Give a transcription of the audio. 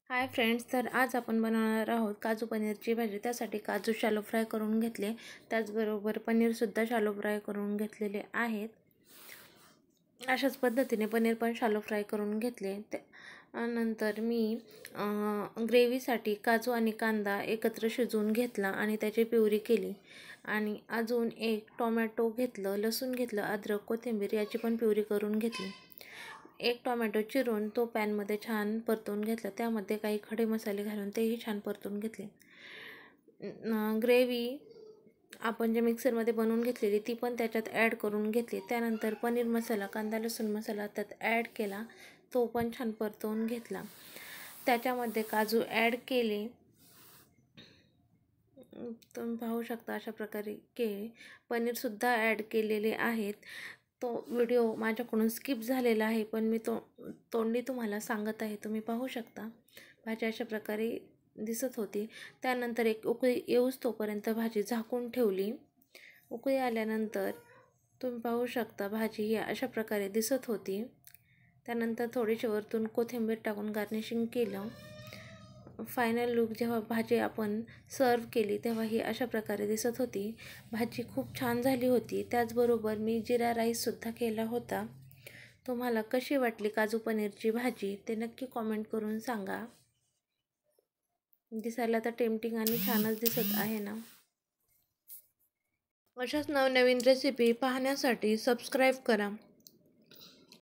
Hi friends, तर आज आपण बनवणार आहोत काजू पनीरची भाजी। त्यासाठी काजू शॅलो फ्राय करून घेतले, त्याचबरोबर पनीरसुद्धा शॅलो फ्राय करून घेतलेले आहेत। अशाच पद्धतीने पनीर पण शॅलो फ्राय करून घेतले। त्यानंतर मी ग्रेव्हीसाठी काजू आणि कांदा एकत्र शिजवून घेतला आणि त्याची प्युरी केली आणि अजून एक टोमॅटो घेतलं, लसूण घेतलं, अद्रक, कोथिंबीर याची पण प्युरी करून घेतली। एक टोमॅटो चिरून तो पॅनमध्ये छान परतून घेतला, त्यामध्ये काही खडे मसाले घालून तेही छान परतून घेतले। ग्रेव्ही आपण जे मिक्सरमध्ये बनवून घेतलेली ती पण त्याच्यात ॲड करून घेतली। त्यानंतर पनीर मसाला, कांदा लसूण मसाला त्यात ॲड केला, तो पण छान परतवून घेतला। त्याच्यामध्ये काजू ॲड केले, तुम्ही पाहू शकता अशा प्रकारे पनीरसुद्धा ॲड केलेले आहेत। तो व्हिडिओ माझ्याकडून स्किप झालेला आहे, पण मी तोंडी तुम्हाला सांगत आहे। तुम्ही पाहू शकता भाजी अशा प्रकारे दिसत होती। त्यानंतर एक उकळी येऊस तोपर्यंत भाजी झाकून ठेवली। उकळी आल्यानंतर तुम्ही पाहू शकता भाजी ही अशा प्रकारे दिसत होती। त्यानंतर थोडीशी वरतून कोथिंबीर टाकून गार्निशिंग केलं। फायनल लुक जेव्हा भाजी आपण सर्व केली तेव्हा ही अशा प्रकारे दिसत होती। भाजी खूप छान झाली होती। त्याचबरोबर मी जिरा राईससुद्धा केला होता। तुम्हाला कशी वाटली काजू पनीरची भाजी ते नक्की कॉमेंट करून सांगा। दिसायला तर टेम्पटिंग आणि छानच दिसत आहे ना। अशाच नवनवीन रेसिपी पाहण्यासाठी सबस्क्राईब करा।